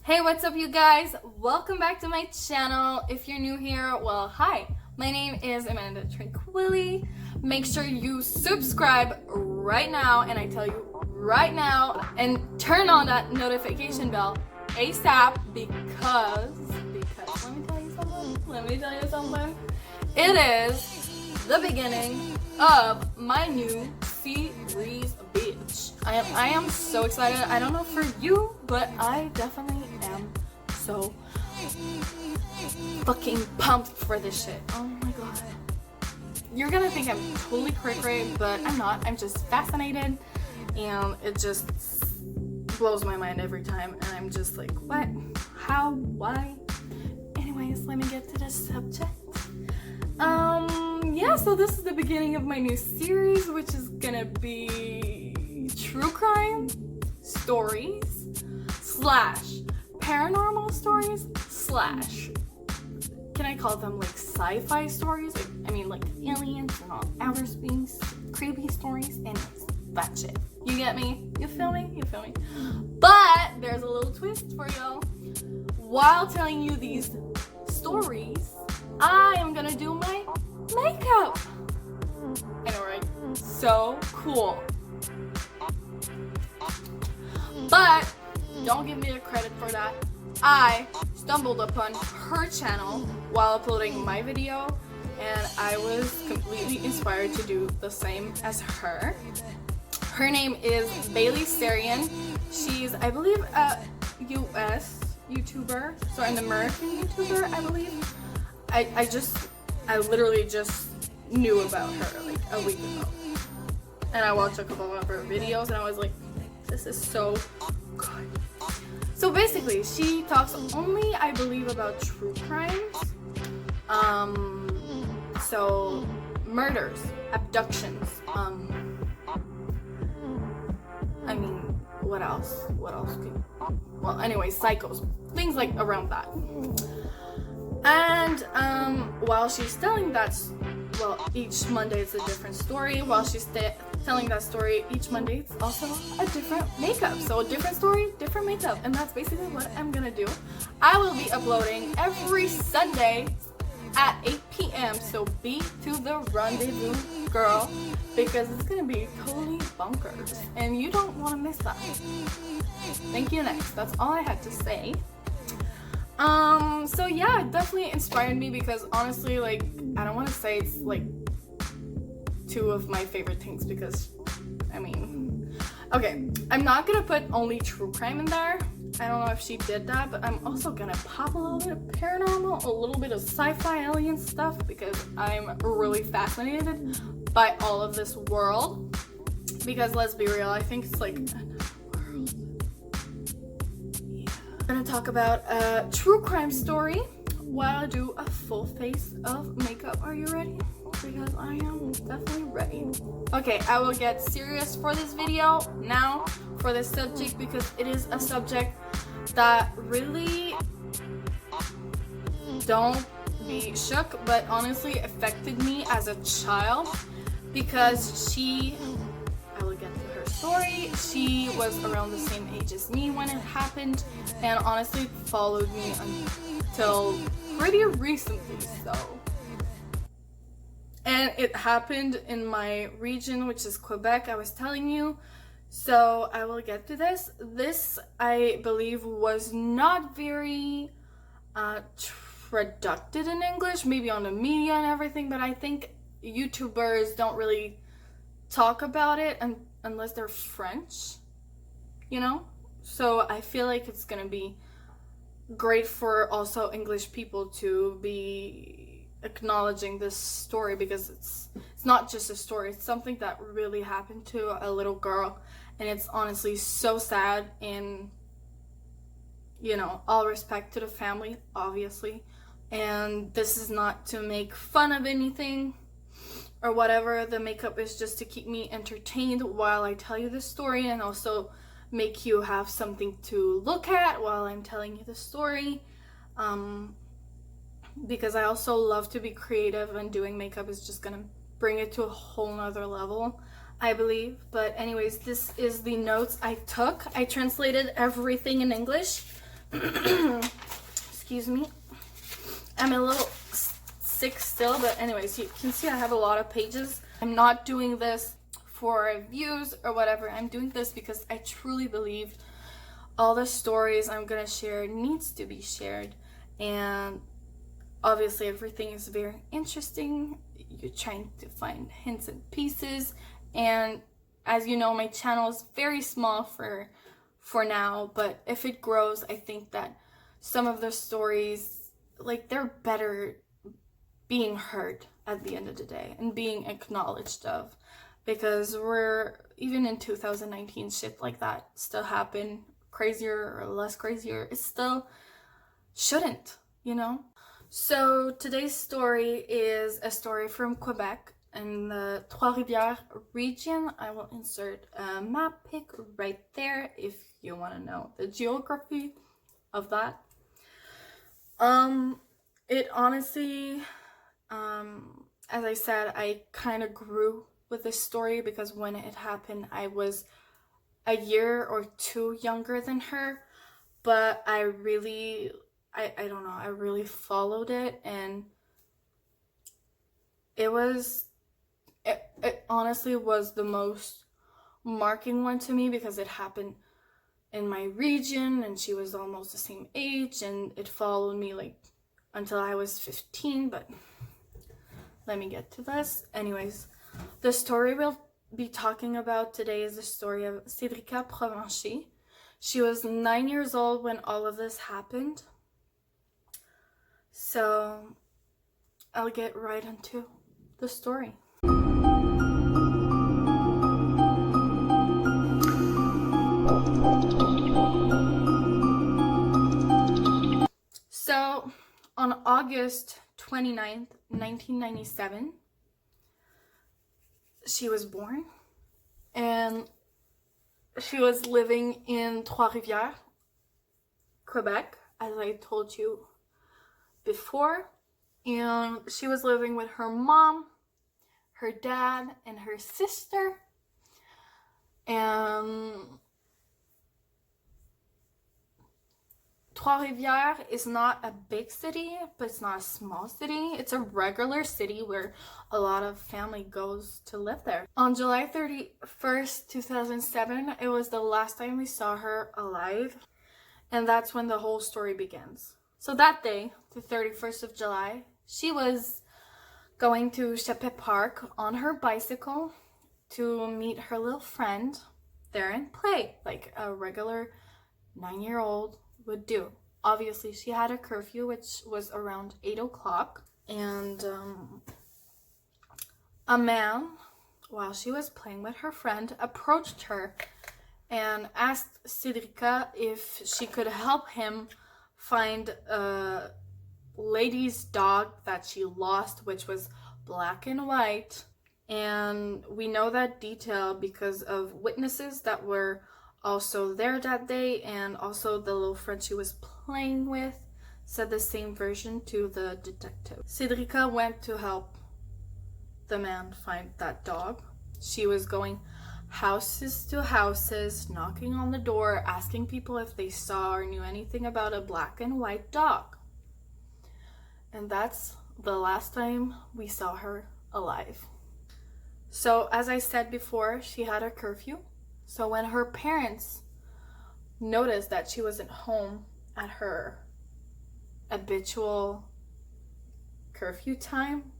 Hey, what's up you guys? Welcome back to my channel. If you're new here, well, hi. My name is Amanda Tranquilli. Make sure you subscribe right now, and I tell you right now, and turn on that notification bell ASAP because let me tell you something. It is the beginning of my new series, bitch. I am so excited. I don't know for you, but I definitely am so fucking pumped for this shit. Oh my god. You're gonna think I'm totally cray-cray, but I'm not. I'm just fascinated, and it just blows my mind every time, and I'm just like, what? How? Why? Anyways, let me get to the subject. Yeah, so this is the beginning of my new series, which is gonna be true crime stories slash paranormal stories slash, can I call them like sci-fi stories? Like aliens and all outer space, creepy stories, and that shit. You get me? You feel me? You feel me? But there's a little twist for y'all. While telling you these stories, I am gonna do my makeup. I know, right? So cool. But don't give me the credit for that. I stumbled upon her channel while uploading my video, and I was completely inspired to do the same as her. Her name is Sarian. She's, I believe, a US YouTuber, so an American YouTuber, I believe. I literally just knew about her like a week ago, and I watched a couple of her videos, and I was like, this is so good. So basically, she talks only, I believe, about true crimes, so murders, abductions, what else could, well, anyway, psychos, things like around that. And while she's telling that, well, each Monday it's a different story. While she's telling that story each Monday, it's also a different makeup. So a different story, different makeup. And that's basically what I'm gonna do. I will be uploading every Sunday at 8 p.m. So be to the rendezvous, girl, because it's gonna be totally bonkers. And you don't wanna miss that. Thank you, next. That's all I had to say. So yeah, it definitely inspired me because honestly, like, I don't want to say it's like two of my favorite things because, okay, I'm not gonna put only true crime in there. I don't know if she did that, but I'm also gonna pop a little bit of paranormal, a little bit of sci-fi alien stuff because I'm really fascinated by all of this world. Because let's be real, I think it's like I'm gonna talk about a true crime story while I do a full face of makeup. Are you ready? Because I am definitely ready. Okay, I will get serious for this video now for this subject because it is a subject that really, don't be shook, but honestly affected me as a child because I will get to her story. She was around the same age as me when it happened, and honestly followed me until pretty recently, so. And it happened in my region, which is Quebec, I was telling you. So I will get to this. This, I believe, was not very traduced in English, maybe on the media and everything, but I think YouTubers don't really talk about it unless they're French, you know? So I feel like it's gonna be great for also English people to be acknowledging this story because it's not just a story, it's something that really happened to a little girl, and it's honestly so sad. And you know, all respect to the family, obviously, and this is not to make fun of anything or whatever. The makeup is just to keep me entertained while I tell you this story, and also make you have something to look at while I'm telling you the story, because I also love to be creative, and doing makeup is just gonna bring it to a whole nother level, I believe. But anyways, this is the notes I took. I translated everything in English Excuse me. I'm a little sick still, but anyways, you can see I have a lot of pages. I'm not doing this for views or whatever. I'm doing this because I truly believe all the stories I'm gonna share needs to be shared, and obviously everything is very interesting. You're trying to find hints and pieces, and as you know, my channel is very small for now, but if it grows, I think that some of the stories, like, they're better being heard at the end of the day and being acknowledged of, because we're, even in 2019, shit like that still happen, crazier or less crazier, it still shouldn't, you know? So today's story is a story from Quebec in the Trois-Rivières region. I will insert a map pic right there if you want to know the geography of that. It honestly, as I said, I kind of grew with this story because when it happened, I was a year or two younger than her, but I really, I don't know, I really followed it, and it honestly was the most marking one to me because it happened in my region and she was almost the same age, and it followed me like until I was 15, but let me get to this. Anyways, the story we'll be talking about today is the story of Cédrika Provencher's. She was 9 years old when all of this happened. So I'll get right into the story. So on August 29th, 1997, she was born, and she was living in Trois-Rivières, Quebec, as I told you before, and she was living with her mom, her dad, and her sister. And Trois-Rivières is not a big city, but it's not a small city. It's a regular city where a lot of family goes to live there. On July 31st, 2007, it was the last time we saw her alive, and that's when the whole story begins. So that day, the 31st of July, she was going to Chapet Park on her bicycle to meet her little friend there and play like a regular 9-year-old would do. Obviously, she had a curfew, which was around 8 o'clock, and a man, while she was playing with her friend, approached her and asked Cédrika if she could help him find a lady's dog that she lost, which was black and white. And we know that detail because of witnesses that were also there that day, and also the little friend she was playing with said the same version to the detective. Cédrika went to help the man find that dog. She was going houses to houses, knocking on the door, asking people if they saw or knew anything about a black and white dog. And that's the last time we saw her alive. So as I said before, she had a curfew. So when her parents noticed that she wasn't home at her habitual curfew time,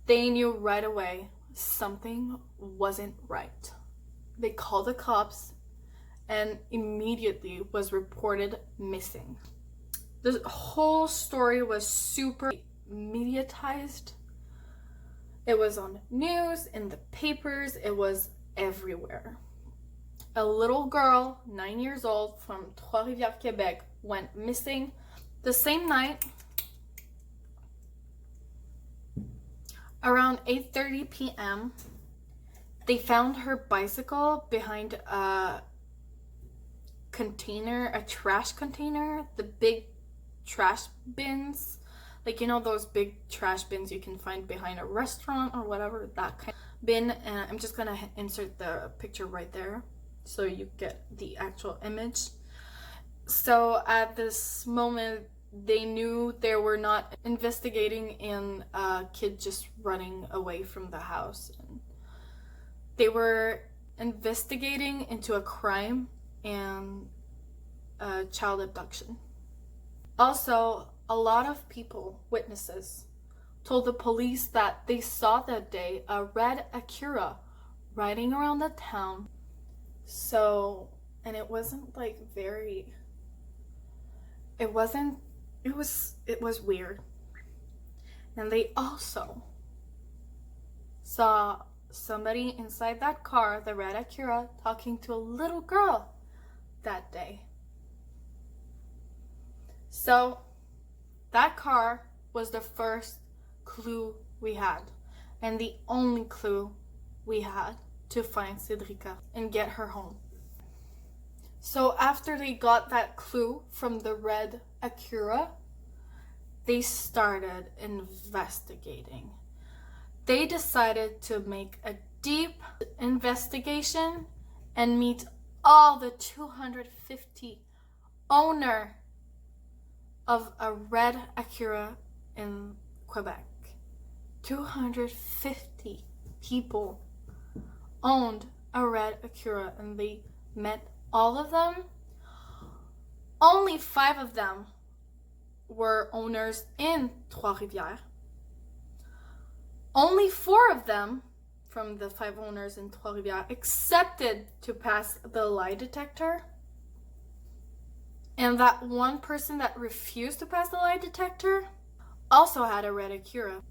they knew right away something wasn't right. They called the cops and immediately was reported missing. The whole story was super mediatized. It was on news, in the papers, it was everywhere. A little girl, 9 years old, from Trois-Rivières, Quebec, went missing. The same night, around 8:30 p.m., they found her bicycle behind a container, a trash container, the big trash bins, like, you know, those big trash bins you can find behind a restaurant or whatever, that kind of bin. And I'm just gonna insert the picture right there so you get the actual image. So at this moment, they knew they were not investigating in a kid just running away from the house. They were investigating into a crime and a child abduction. Also, a lot of people, witnesses, told the police that they saw that day a red Acura riding around the town. So, and it wasn't like very, it wasn't, it was weird. And they also saw somebody inside that car, the red Acura, talking to a little girl that day. So that car was the first clue we had, and the only clue we had to find Cédrika and get her home. So after they got that clue from the red Acura, they started investigating. They decided to make a deep investigation and meet all the 250 owner of a red Acura in Quebec. 250 people owned a red Acura, and they met all of them. Only 5 of them were owners in Trois-Rivières. Only 4 of them from the 5 owners in Trois-Rivières accepted to pass the lie detector. And that one person that refused to pass the lie detector also had a red Acura.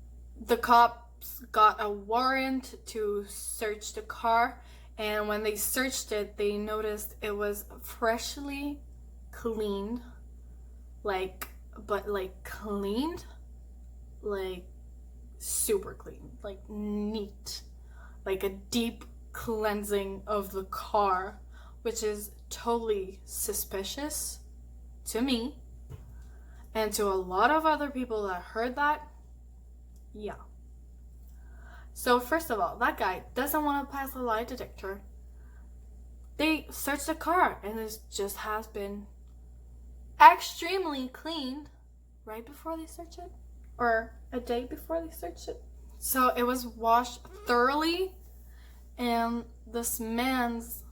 The cops got a warrant to search the car, and when they searched it, they noticed it was freshly cleaned, cleaned, like super clean, like neat, like a deep cleansing of the car, which is totally suspicious to me and to a lot of other people that heard that. Yeah. So first of all, that guy doesn't want to pass the lie detector. They searched the car and it just has been extremely cleaned right before they searched it, or a day before they searched it. So it was washed thoroughly, and this man's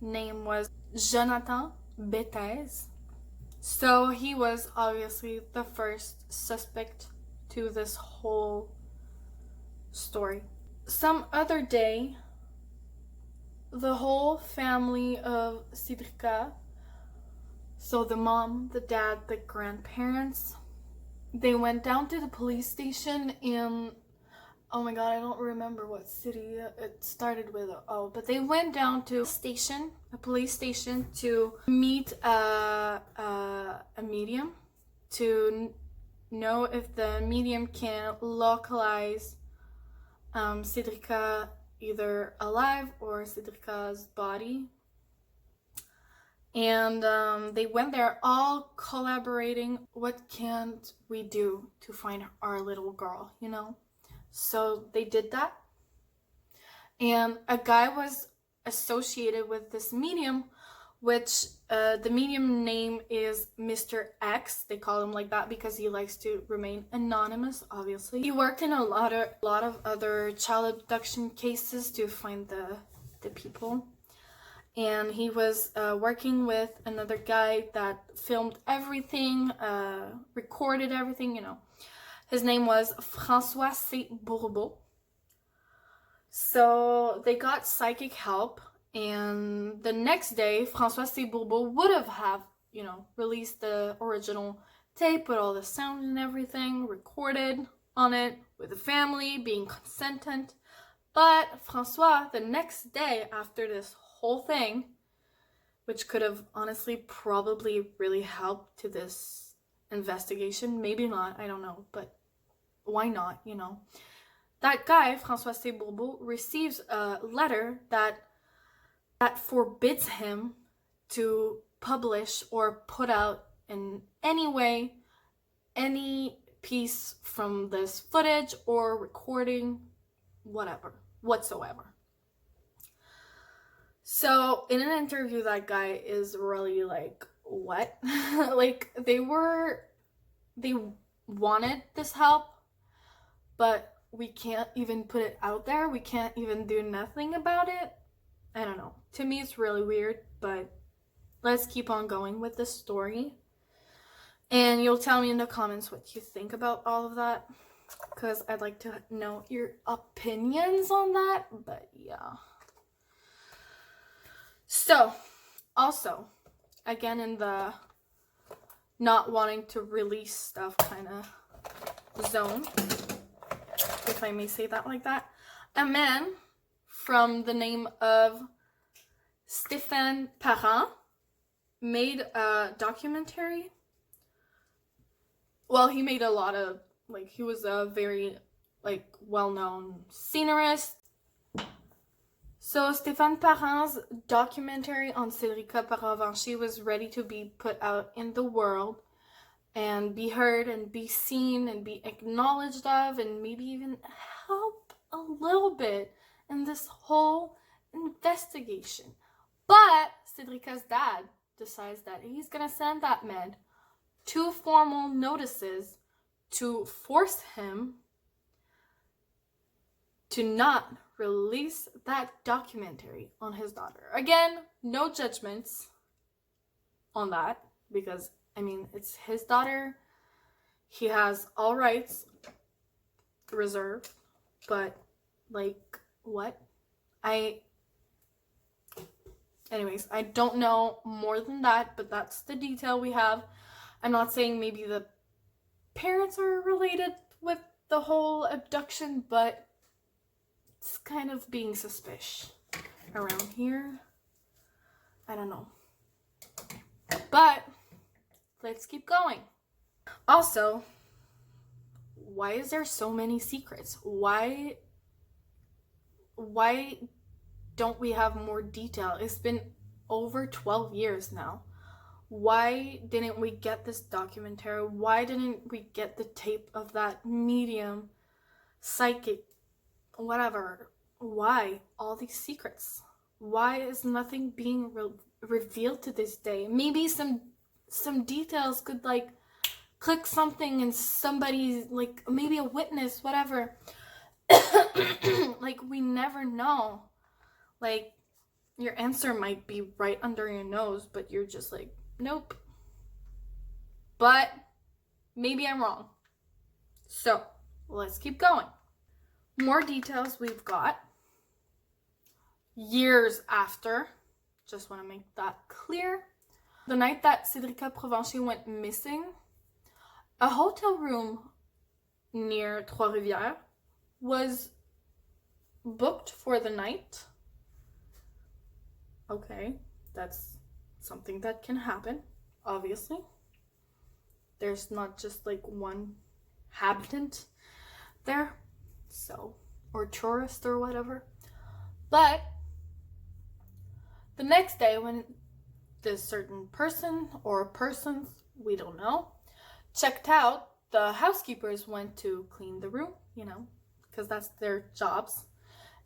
name was Jonathan Bethez. So he was obviously the first suspect to this whole story. Some other day, the whole family of Cédrika, so the mom, the dad, the grandparents, they went down to the police station in, oh my god, I don't remember what city it started with. Oh, but they went down to a police station, to meet a medium, to know if the medium can localize Cédrika either alive or Cédrika's body. And they went there all collaborating. What can we do to find our little girl, you know? So they did that. And a guy was associated with this medium, which the medium name is Mr. X. They call him like that because he likes to remain anonymous, obviously. He worked in a lot of other child abduction cases to find the people. And he was working with another guy that filmed everything, recorded everything, you know. His name was François C. Bourbeau. So they got psychic help, and the next day, François C. Bourbeau would have, you know, released the original tape with all the sound and everything, recorded on it with the family, being consentant. But François, the next day after this whole thing, which could have honestly probably really helped to this investigation, maybe not, I don't know, but why not, you know? That guy, François C. Bourbeau, receives a letter that forbids him to publish or put out in any way any piece from this footage or recording, whatsoever. So in an interview, that guy is really like what? Like, they wanted this help, but we can't even put it out there. We can't even do nothing about it. I don't know. To me, it's really weird, but let's keep on going with this story. And you'll tell me in the comments what you think about all of that, because I'd like to know your opinions on that. But yeah. So, also, again, in the not wanting to release stuff kind of zone, if I may say that like that, a man from the name of Stéphane Parent made a documentary. Well, he made a lot of, like, he was a very, like, well-known scenarist. So Stéphane Parent's documentary on Cédrika Provencher'S was ready to be put out in the world and be heard and be seen and be acknowledged of, and maybe even help a little bit in this whole investigation. But Cédrika's dad decides that he's gonna send that man 2 formal notices to force him to not release that documentary on his daughter. Again, no judgments on that, because, I mean, it's his daughter. He has all rights reserved, but, like, what? Anyways, I don't know more than that, but that's the detail we have. I'm not saying maybe the parents are related with the whole abduction, but it's kind of being suspicious around here. I don't know. But let's keep going. Also, why is there so many secrets? Why don't we have more detail? It's been over 12 years now. Why didn't we get this documentary? Why didn't we get the tape of that medium, psychic, whatever? Why all these secrets? Why is nothing being revealed to this day? Maybe some details could, like, click something and somebody, like, maybe a witness, whatever. Like, we never know. Like, your answer might be right under your nose, but you're just like, nope. But maybe I'm wrong. So let's keep going. More details we've got. Years after, just want to make that clear. The night that Cédrika Provencher's went missing, a hotel room near Trois-Rivières was booked for the night. Okay, that's something that can happen, obviously. There's not just, like, one habitant there, so, or tourist or whatever. But the next day, when this certain person or persons, we don't know, checked out, the housekeepers went to clean the room, you know, because that's their jobs,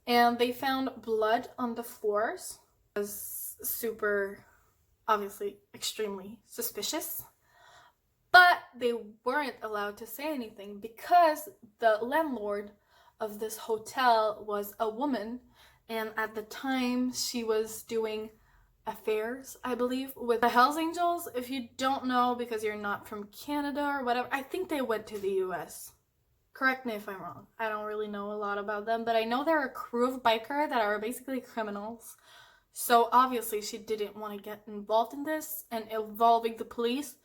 and they found blood on the floors. It was super, obviously, extremely suspicious. But they weren't allowed to say anything because the landlord of this hotel was a woman, and at the time she was doing affairs, I believe, with the Hells Angels. If you don't know, because you're not from Canada or whatever, I think they went to the US. Correct me if I'm wrong. I don't really know a lot about them, but I know they're a crew of biker that are basically criminals. So obviously she didn't want to get involved in this and involving the police.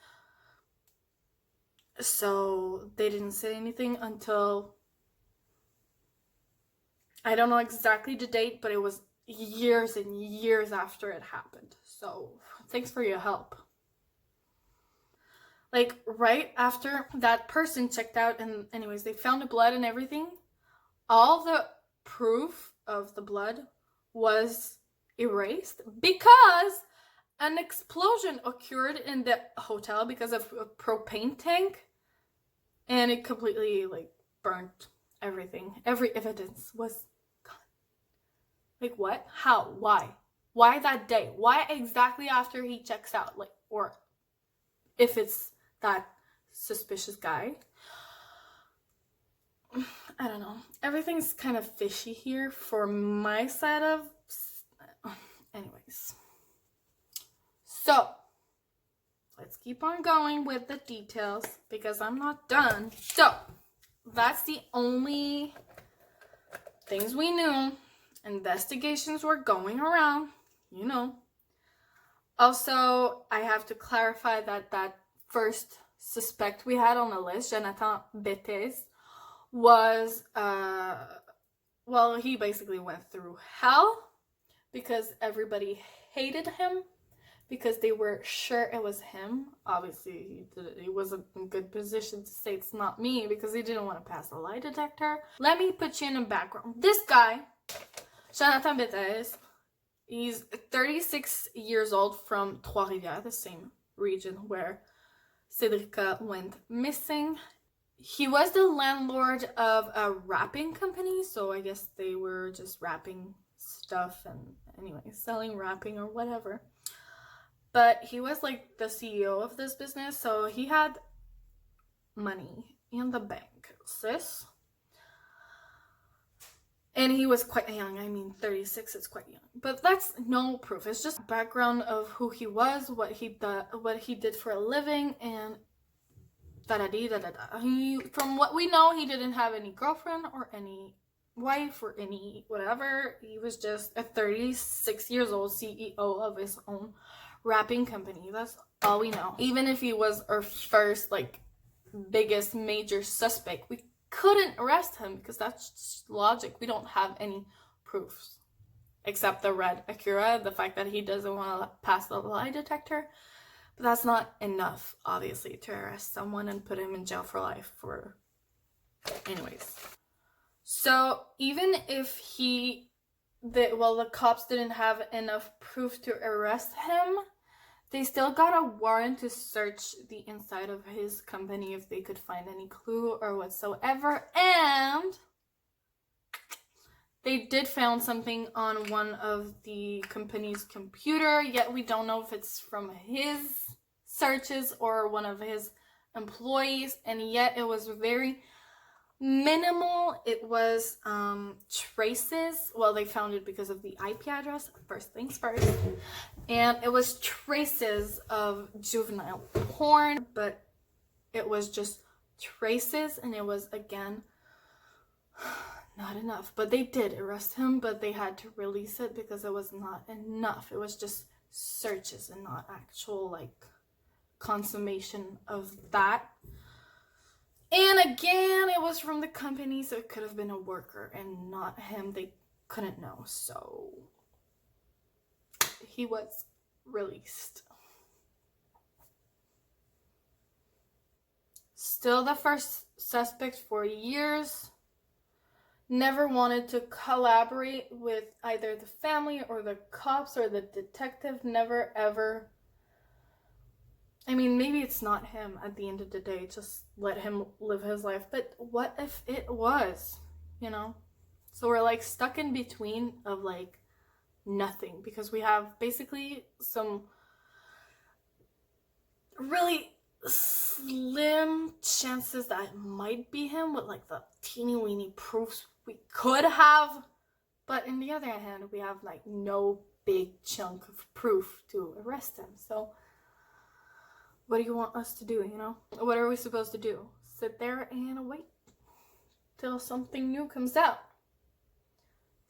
So they didn't say anything until, I don't know exactly the date, but it was years and years after it happened. So thanks for your help. Like, right after that person checked out, and anyways, they found the blood and everything, all the proof of the blood was erased because an explosion occurred in the hotel because of a propane tank, and it completely, like, burnt everything. Every evidence was gone. Like, what? How? Why? Why that day? Why exactly after he checks out? Like, or if it's that suspicious guy. I don't know. Everything's kind of fishy here for my side of... Anyways. So, let's keep on going with the details because I'm not done. So, that's the only things we knew. Investigations were going around, you know. Also, I have to clarify that that first suspect we had on the list, Jonathan Bethes, was, well, he basically went through hell because everybody hated him because they were sure it was him. Obviously, he wasn't in a good position to say it's not me because he didn't want to pass a lie detector. Let me put you in a background. This guy, Jonathan Bethes, he's 36 years old from Trois-Rivières, the same region where Cédrika went missing. He was the landlord of a wrapping company, so I guess they were just wrapping stuff and anyway, selling wrapping or whatever. But he was like the CEO of this business, so he had money in the bank, sis. And he was quite young. I mean, 36 is quite young. But that's no proof. It's just background of who he was, what he did for a living, and da-da-dee-da-da-da. From what we know, he didn't have any girlfriend or any wife or any whatever. He was just a 36 years old CEO of his own wrapping company. That's all we know. Even if he was our first, like, biggest major suspect, we couldn't arrest him because that's just logic. We don't have any proofs except the red Acura, the fact that he doesn't want to pass the lie detector. But that's not enough, obviously, to arrest someone and put him in jail for life for... Anyways. So, even if the cops didn't have enough proof to arrest him, they still got a warrant to search the inside of his company if they could find any clue or whatsoever. And they did found something on one of the company's computer, yet we don't know if it's from his searches or one of his employees, and yet it was very minimal. It was traces. Well, they found it because of the IP address, first things first, and it was traces of juvenile porn, but it was just traces, and it was, again, not enough. But they did arrest him, but they had to release it because it was not enough. It was just searches and not actual, like, consummation of that. And again, it was from the company, so it could have been a worker and not him. They couldn't know, so he was released. Still the first suspect for years. Never wanted to collaborate with either the family or the cops or the detective. Never, ever. I mean, maybe it's not him at the end of the day. Just let him live his life. But what if it was, you know? So we're, like, stuck in between of, like, nothing. Because we have basically some really slim chances that it might be him with, like, the teeny weeny proofs we could have. But in the other hand, we have, like, no big chunk of proof to arrest him. So what do you want us to do, you know? What are we supposed to do? Sit there and wait till something new comes out.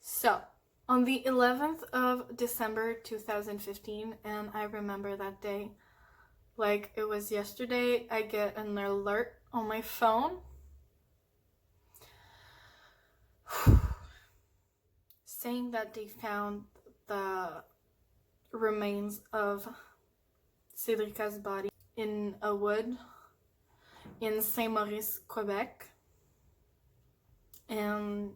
So, on the 11th of December 2015, and I remember that day like it was yesterday, I get an alert on my phone saying that they found the remains of Cédrika's body in a wood in Saint-Maurice, Quebec. And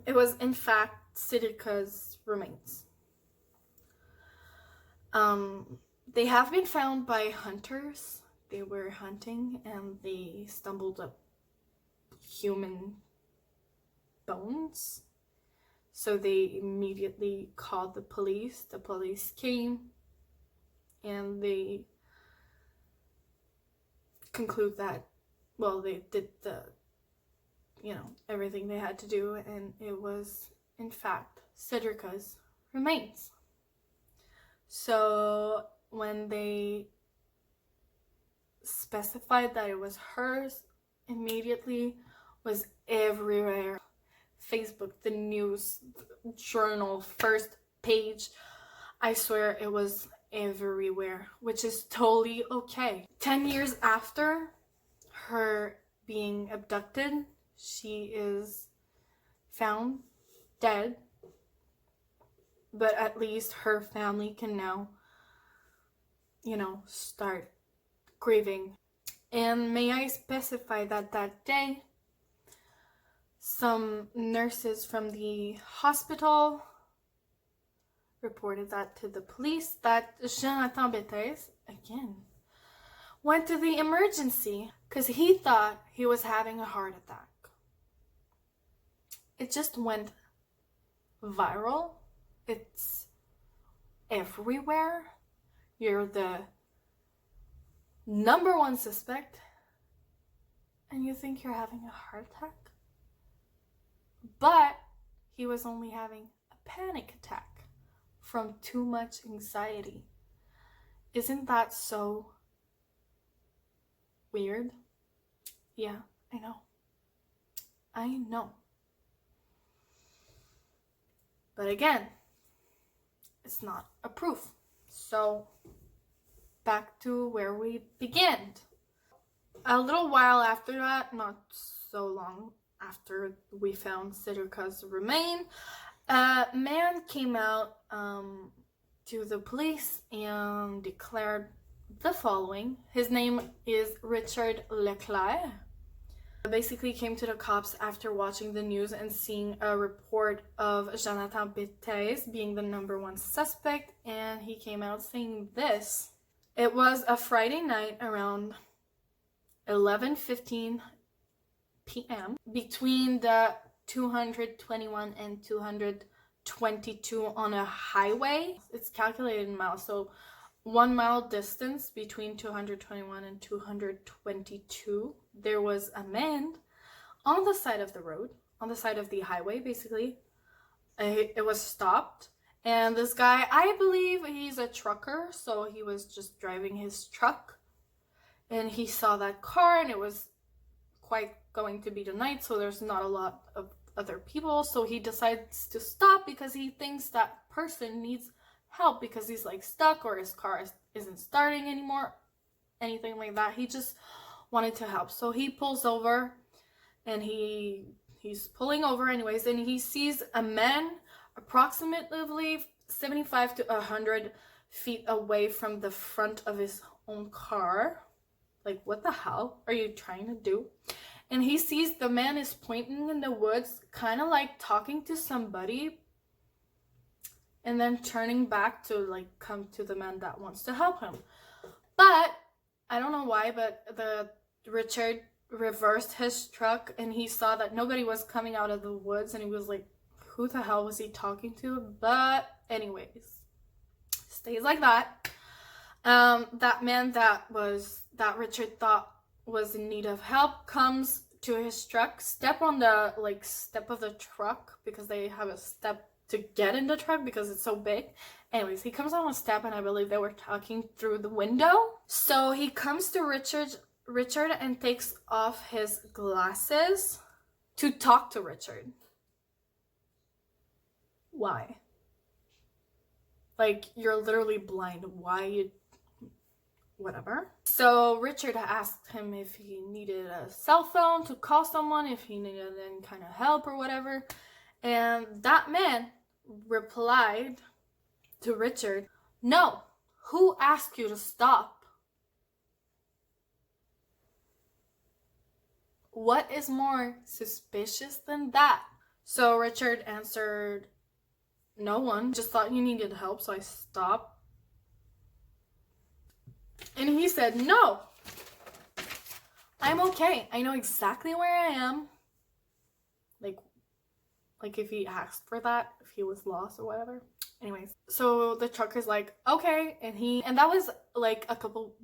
it was in fact Cédrika's remains. They have been found by hunters. They were hunting and they stumbled up human bones. So they immediately called the police. The police came and they conclude that, well, they did the, everything they had to do, and it was, in fact, Cédrika's remains. So when they specified that it was hers, immediately was everywhere. Facebook, the news, the journal, first page. I swear it was everywhere, which is totally okay. 10 years after her being abducted, she is found dead, but at least her family can now, start grieving. And may I specify that that day, some nurses from the hospital reported that to the police, that Jonathan Bethes, again, went to the emergency because he thought he was having a heart attack. It just went viral. It's everywhere. You're the number one suspect and you think you're having a heart attack? But he was only having a panic attack from too much anxiety. Isn't that so weird? Yeah, I know. I know. But again, it's not a proof. So back to where we began. A little while after that, not so long after we found Cédrika's remain, a man came out to the police and declared the following. His name is Richard Leclerc. Basically came to the cops after watching the news and seeing a report of Jonathan Bethes being the number one suspect, and he came out saying this. It was a Friday night around 11:15 p.m. between the 221 and 222 on a highway. It's calculated in miles, so 1 mile distance between 221 and 222. There was a man on the side of the road, on the side of the highway, basically. It was stopped. And this guy, I believe he's a trucker, so he was just driving his truck. And he saw that car, and it was quite going to be the night, so there's not a lot of other people. So he decides to stop because he thinks that person needs help because he's like stuck or his car isn't starting anymore, anything like that. He just wanted to help. So he pulls over, and he's pulling over anyways, and he sees a man approximately 75 to 100 feet away from the front of his own car. Like, what the hell are you trying to do? And he sees the man is pointing in the woods, kind of like talking to somebody, and then turning back to like come to the man that wants to help him. But I don't know why, but the Richard reversed his truck, and he saw that nobody was coming out of the woods, and he was like, who the hell was he talking to? But anyways, stays like that. That man that Richard thought was in need of help comes to his truck, step of the truck, because they have a step to get in the truck because it's so big. Anyways, he comes on a step, and I believe they were talking through the window. So he comes to Richard and takes off his glasses to talk to Richard. Why? Like, you're literally blind. Why whatever. So Richard asked him if he needed a cell phone to call someone, if he needed any kind of help or whatever. And that man replied to Richard, "No, who asked you to stop?" What is more suspicious than that? So Richard answered, "No one, just thought you needed help, so I stopped." And he said, "No, I'm okay. I know exactly where I am." Like if he asked for that, if he was lost or whatever. Anyways, so the trucker's like, okay, and that was like a couple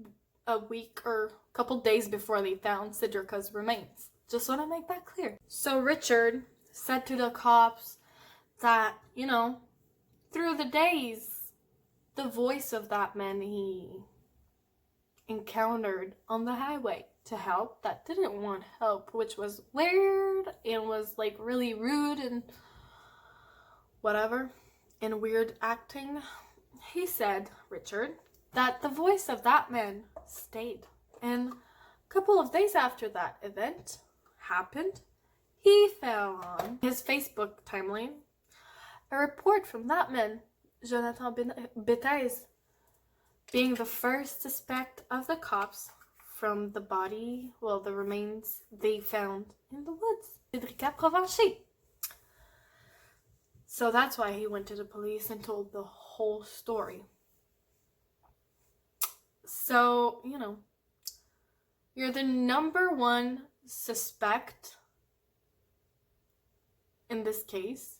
a week or a couple days before they found Cédrika's remains. Just want to make that clear. So Richard said to the cops that, you know, through the days, the voice of that man he encountered on the highway to help that didn't want help, which was weird and was like really rude and whatever and weird acting. He said, Richard, that the voice of that man stayed. And a couple of days after that event happened, he found on his Facebook timeline a report from that man, Jonathan Bethes, being the first suspect of the cops from the body, well, the remains they found in the woods. Cédrika Provencher'S. So that's why he went to the police and told the whole story. So, you know, you're the number one suspect in this case.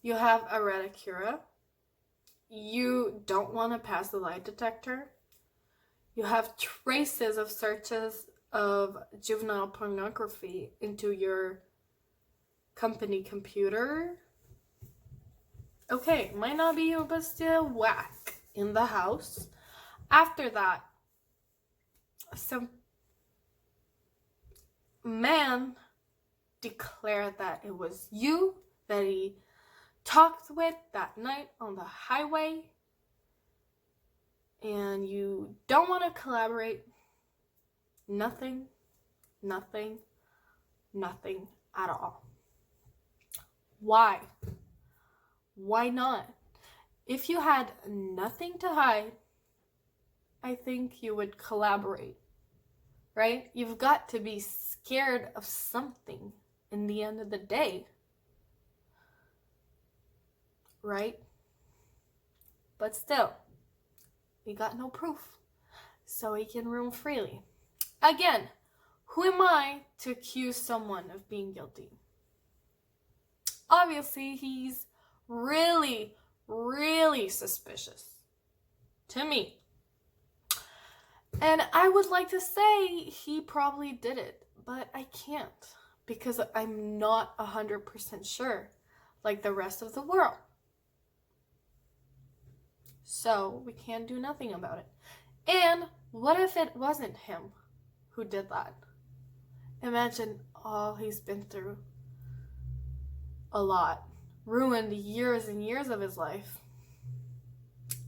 You have a reticura. You don't want to pass the lie detector. You have traces of searches of juvenile pornography into your company computer. Okay, might not be you, but still whack in the house. After that, some man declared that it was you that he talked with that night on the highway, and you don't want to collaborate. Nothing at all. Why? Why not? If you had nothing to hide, I think you would collaborate, right? You've got to be scared of something in the end of the day, right? But still, we got no proof, so he can roam freely. Again, who am I to accuse someone of being guilty? Obviously, he's really, really suspicious to me. And I would like to say he probably did it, but I can't because I'm not 100% sure, like the rest of the world. So we can't do nothing about it. And what if it wasn't him who did that? Imagine all he's been through. A lot. Ruined years and years of his life.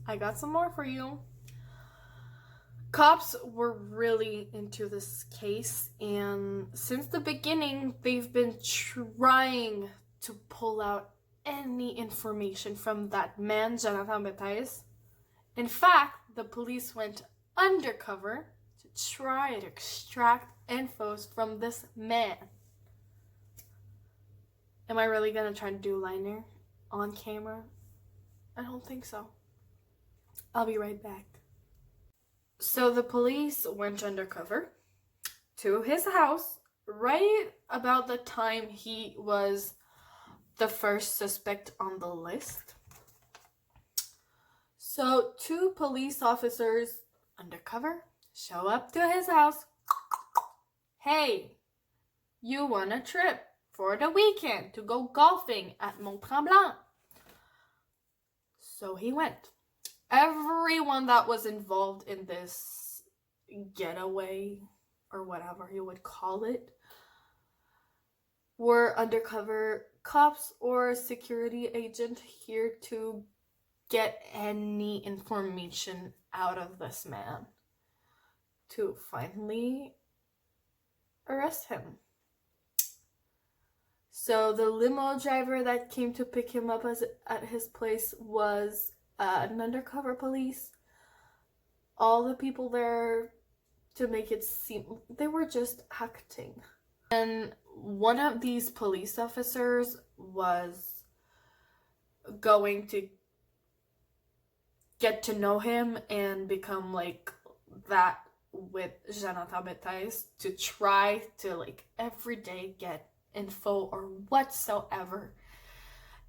I got some more for you. Cops were really into this case, and since the beginning, they've been trying to pull out any information from that man, Jonathan Bethes. In fact, the police went undercover to try to extract infos from this man. Am I really gonna try to do liner on camera? I don't think so. I'll be right back. So the police went undercover to his house right about the time he was the first suspect on the list. So 2 police officers undercover show up to his house. Hey, you want a trip for the weekend to go golfing at Mont Tremblant? So he went. Everyone that was involved in this getaway, or whatever you would call it, were undercover cops or security agent here to get any information out of this man to finally arrest him. So the limo driver that came to pick him up at his place was an undercover police. All the people there, to make it seem, they were just acting. And one of these police officers was going to get to know him and become like that with Jonathan Bethes, to try to like every day get info or whatsoever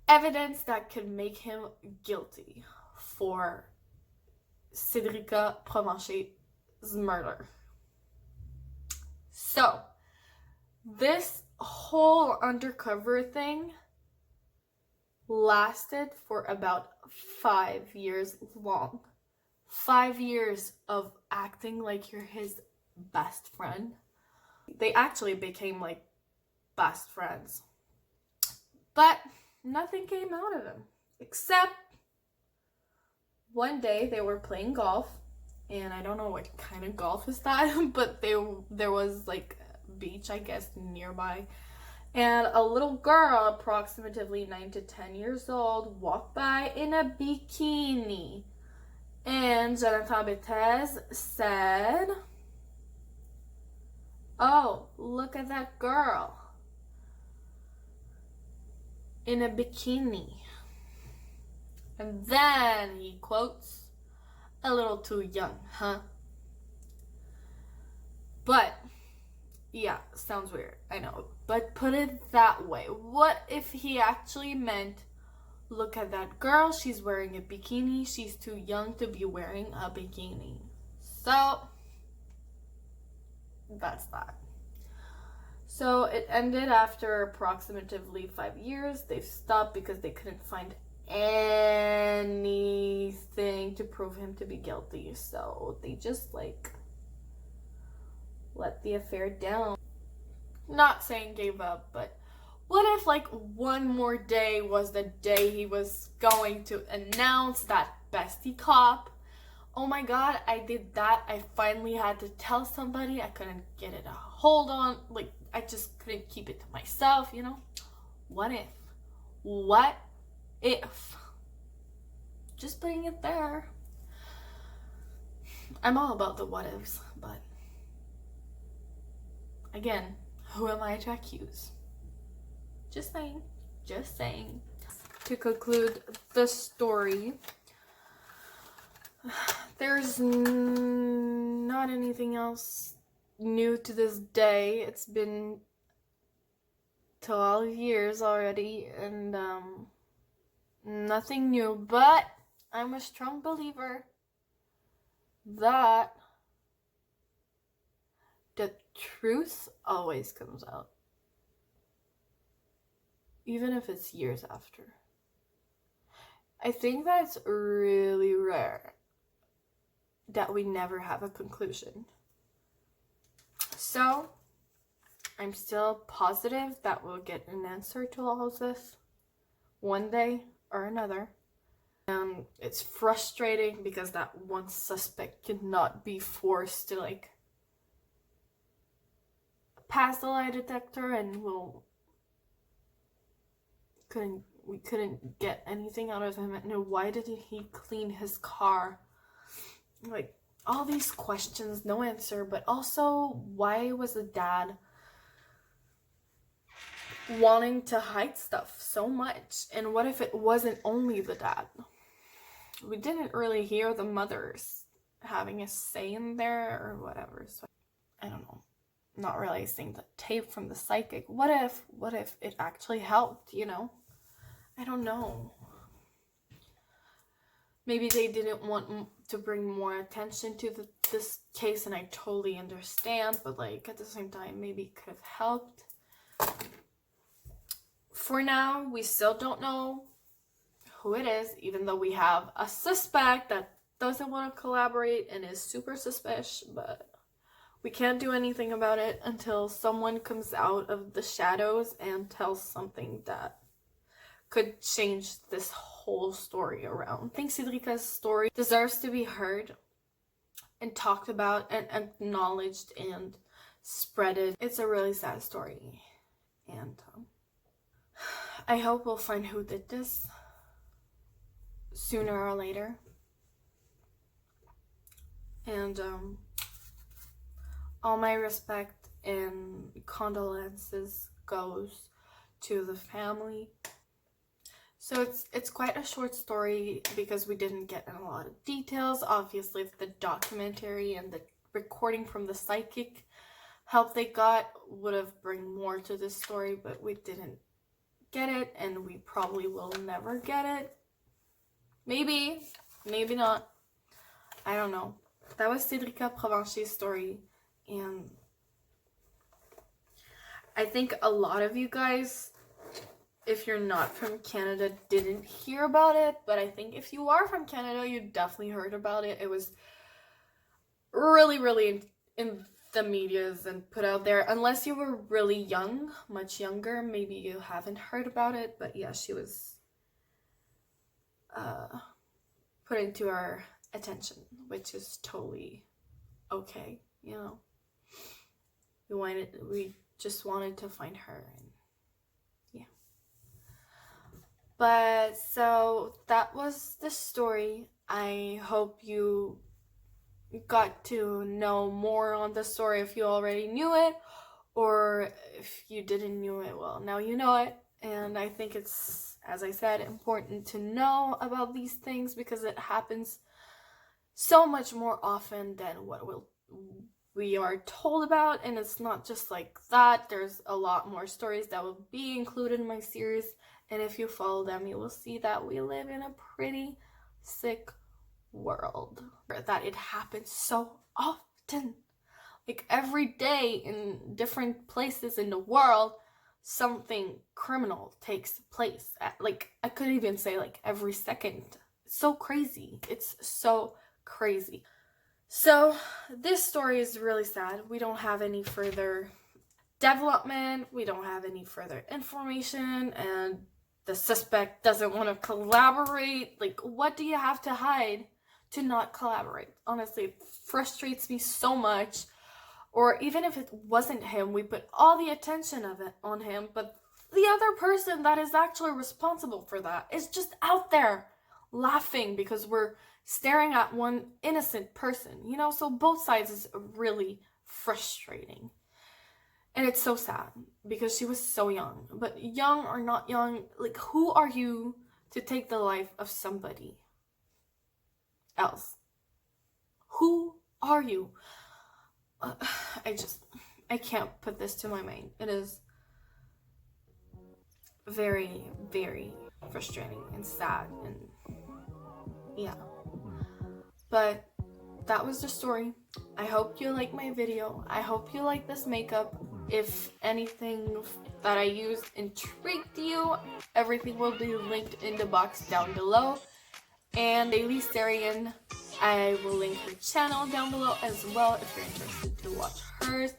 evidence that could make him guilty for Cédrika Provencher'S murder. So, this whole undercover thing lasted for about 5 years long. 5 years of acting like you're his best friend. They actually became like best friends. But nothing came out of them. Except one day they were playing golf. And I don't know what kind of golf is that. But there was like a beach, I guess, nearby. And a little girl, approximately 9 to 10 years old, walked by in a bikini. And Jonathan Betez said, "Oh, look at that girl in a bikini." And then he quotes, "A little too young, huh?" But, yeah, sounds weird, I know. But put it that way. What if he actually meant, "Look at that girl, she's wearing a bikini, she's too young to be wearing a bikini." So, that's that. So it ended after approximately 5 years. They've stopped because they couldn't find anything to prove him to be guilty. So they just like let the affair down. Not saying gave up, but what if like one more day was the day he was going to announce that bestie cop? Oh my god, I did that. I finally had to tell somebody. I couldn't get it a hold on. Like, I just couldn't keep it to myself, you know? What if? What if? Just putting it there. I'm all about the what ifs, but again, who am I to accuse? Just saying. Just saying. To conclude the story, there's not anything else new to this day. It's been 12 years already, and nothing new, but I'm a strong believer that the truth always comes out, even if it's years after. I think that's really rare, that we never have a conclusion. So, I'm still positive that we'll get an answer to all of this one day or another. It's frustrating because that one suspect cannot be forced to like pass the lie detector, and we couldn't get anything out of him. And why didn't he clean his car? Like, all these questions, no answer. But also, why was the dad wanting to hide stuff so much? And what if it wasn't only the dad? We didn't really hear the mothers having a say in there or whatever. So I don't know. Not realizing the tape from the psychic. What if it actually helped, you know? I don't know. Maybe they didn't want to bring more attention to this case, and I totally understand, but like at the same time, maybe it could have helped. For now, we still don't know who it is, even though we have a suspect that doesn't want to collaborate and is super suspicious, but we can't do anything about it until someone comes out of the shadows and tells something that could change this whole story around. I think Cédrika's story deserves to be heard and talked about and acknowledged and spreaded. It's a really sad story, and I hope we'll find who did this sooner or later. And all my respect and condolences goes to the family. So it's quite a short story because we didn't get a lot of details. Obviously, the documentary and the recording from the psychic help they got would have bring more to this story, but we didn't get it, and we probably will never get it. Maybe not. I don't know. that was Cédrika Provencher'S story, and I think a lot of you guys, if you're not from Canada, didn't hear about it, but I think if you are from Canada, you definitely heard about it. It was really in the medias and put out there. Unless you were really young, much younger, maybe you haven't heard about it, but yeah, she was put into our attention, which is totally okay, you know. We just wanted to find her, and yeah. But so that was the story. I hope you got to know more on the story if you already knew it, or if you didn't know it, well, now you know it. And I think it's, as I said, important to know about these things because it happens so much more often than what we are told about. And it's not just like that. There's a lot more stories that will be included in my series, and if you follow them, you will see that we live in a pretty sick world, that it happens so often. Like every day in different places in the world, something criminal takes place. Like, I could even say like every second. It's so crazy. It's so crazy. So this story is really sad. We don't have any further development. We don't have any further information, and the suspect doesn't want to collaborate. Like, what do you have to hide to not collaborate? Honestly, it frustrates me so much. Or even if it wasn't him, we put all the attention of it on him, but the other person that is actually responsible for that is just out there laughing because we're staring at one innocent person, you know? So both sides is really frustrating. And it's so sad because she was so young. But young or not young, like, who are you to take the life of somebody else? Who are you? I can't put this to my mind. It is very frustrating and sad, and yeah. But that was the story. I hope you like my video. I hope you like this makeup. If anything that I used intrigued you, everything will be linked in the box down below. And Daily Sarian, I will link her channel down below as well if you're interested to watch hers.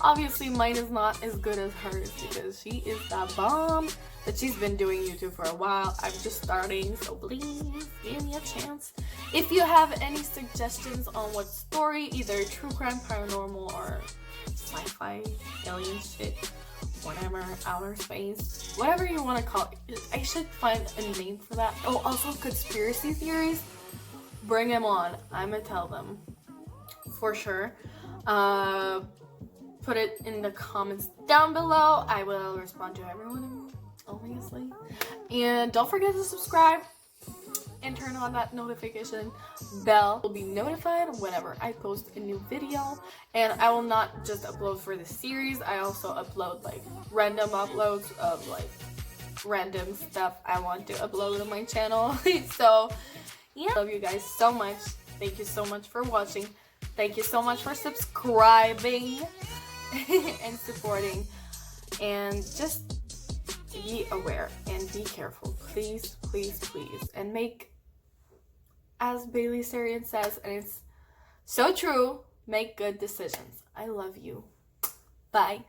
Obviously mine is not as good as hers because she is that bomb, but she's been doing YouTube for a while. I'm just starting, so please give me a chance. If you have any suggestions on what story, either true crime, paranormal, or sci-fi, alien shit, whatever, outer space, whatever you want to call it, I should find a name for that. Oh, also conspiracy theories, bring them on. I'm gonna tell them for sure. Put it in the comments down below. I will respond to everyone, obviously. And don't forget to subscribe and turn on that notification bell. You'll be notified whenever I post a new video. And I will not just upload for the series, I also upload like random uploads of like random stuff I want to upload on my channel. So yeah, love you guys so much. Thank you so much for watching. Thank you so much for subscribing and supporting, and just be aware and be careful, please, and make, as Bailey Sarian says, and it's so true, make good decisions. I love you. Bye.